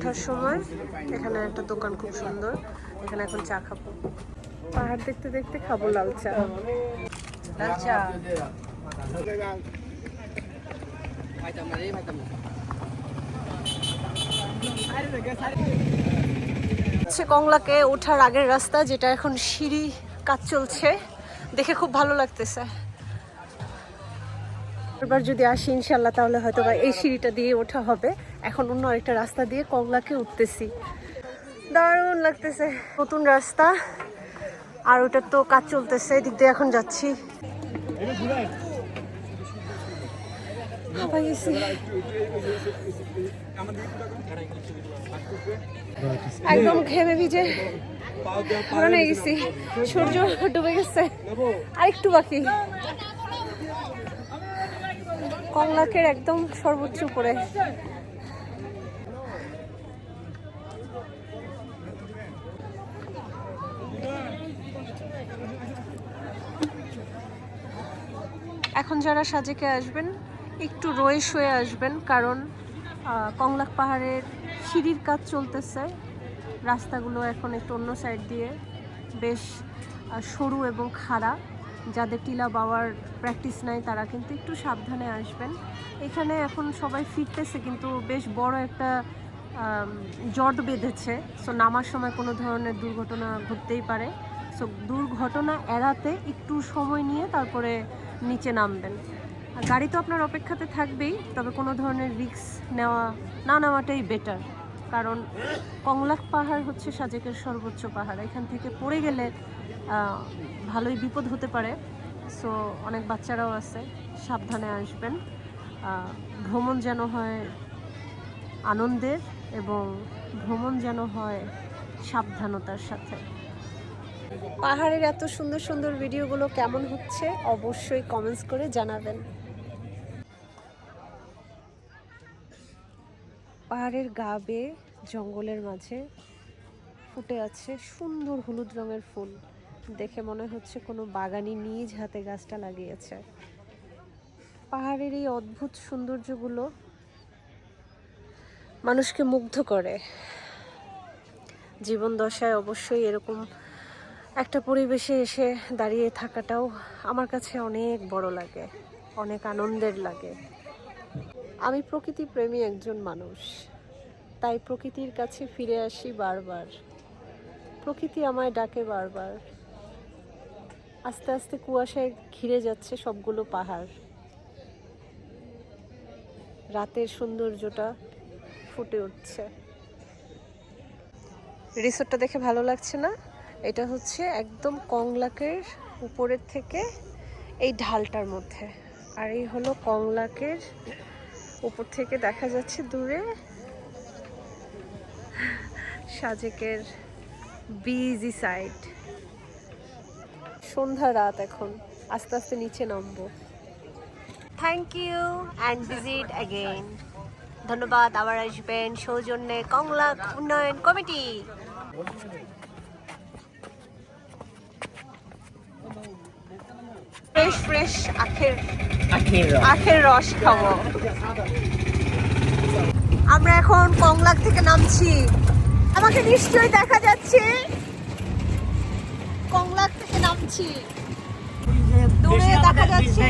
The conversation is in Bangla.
ওঠার সময় এখানে একটা দোকান খুব সুন্দর, এখানে এখন চা খাবো। পাহাড় দেখতে দেখতে খাবো লাল চা। লাল চা কংলাকে ওঠার আগের রাস্তা, যেটা এখন সিঁড়ি কাজ চলছে, দেখে খুব ভালো লাগতেছে। এবার যদি আসি ইনশাল্লাহ তাহলে হয়তো বা এই সিঁড়িটা দিয়ে ওঠা হবে। এখন অন্য আরেকটা রাস্তা দিয়ে কংলাকে উঠতেছি, দারুণ লাগতেছে। নতুন রাস্তা, আর ওটার তো কাজ চলতেছে, এদিক দিয়ে এখন যাচ্ছি। একদম ঘেমে ভিজে হয়ে গেছি, সূর্য ডুবে গেছে, আরেকটু বাকি। কংলাকের একদম সর্বোচ্চ উপরে। এখন যারা সাজেকে আসবেন একটু রয়ে শুয়ে আসবেন, কারণ কংলাক পাহাড়ের সিঁড়ির কাজ চলতেছে। রাস্তাগুলো এখন একটু অন্য সাইড দিয়ে বেশ সরু এবং খাড়া। যাদের টিলা বাওয়ার প্র্যাকটিস নাই তারা কিন্তু একটু সাবধানে আসবেন। এখানে এখন সবাই ফিরতেছে, কিন্তু বেশ বড় একটা জট বেঁধেছে। সো নামার সময় কোনো ধরনের দুর্ঘটনা ঘটতেই পারে। সো দুর্ঘটনা এড়াতে একটু সময় নিয়ে তারপরে নিচে নামবেন। গাড়ি তো আপনার অপেক্ষাতে থাকবেই, তবে কোনো ধরনের রিস্ক না নেওয়াটাই বেটার। কারণ কংলাক পাহাড় হচ্ছে সাজেকের সর্বোচ্চ পাহাড়, এখান থেকে পড়ে গেলে ভালোই বিপদ হতে পারে। সো অনেক বাচ্চারাও আছে, সাবধানে আসবেন। ভ্রমণ যেন হয় আনন্দের, এবং ভ্রমণ যেন হয় সাবধানতার সাথে। পাহাড়ের এত সুন্দর সুন্দর ভিডিওগুলো কেমন হচ্ছে অবশ্যই কমেন্টস করে জানাবেন। পাহাড়ের গা বেয়ে জঙ্গলের মাঝে ফুটে আছে সুন্দর হলুদ রঙের ফুল, দেখে মনে হচ্ছে কোনো বাগানি নিজ হাতে গাছটা লাগিয়েছে। পাহাড়ের এই অদ্ভুত সৌন্দর্যগুলো মানুষকে মুগ্ধ করে। জীবন দশায় অবশ্যই এরকম একটা পরিবেশে এসে দাঁড়িয়ে থাকাটাও আমার কাছে অনেক বড় লাগে, অনেক আনন্দের লাগে। আমি প্রকৃতি প্রেমী একজন মানুষ, তাই প্রকৃতির কাছে ফিরে আসি বারবার। প্রকৃতি আমায় ডাকে বারবার। আস্তে আস্তে কুয়াশায় ঘিরে যাচ্ছে সবগুলো পাহাড়। রাতের সৌন্দর্যটা ফুটে উঠছে। রিসোর্টটা দেখে ভালো লাগছে না? এটা হচ্ছে একদম কংলাকের উপরের থেকে এই ঢালটার মধ্যে, আর এই হলো কংলাকের উপর থেকে দেখা যাচ্ছে দূরে সাজেকের বিজি সাইড। সন্ধ্যা রাত, এখন আস্তে আস্তে নিচে নামবো। Thank you and visit again. ধন্যবাদ, আবার আসবেন। সৌজন্যে কংলাক উন্নয়ন কমিটি। ফ্রেশ ফ্রেশ আখের রস খাবো। আমরা এখন কংলাক থেকে নামছি। আমাকে নিশ্চয়ই দেখা যাচ্ছে। কংলাক থেকে নামছি, দূরে দেখা যাচ্ছে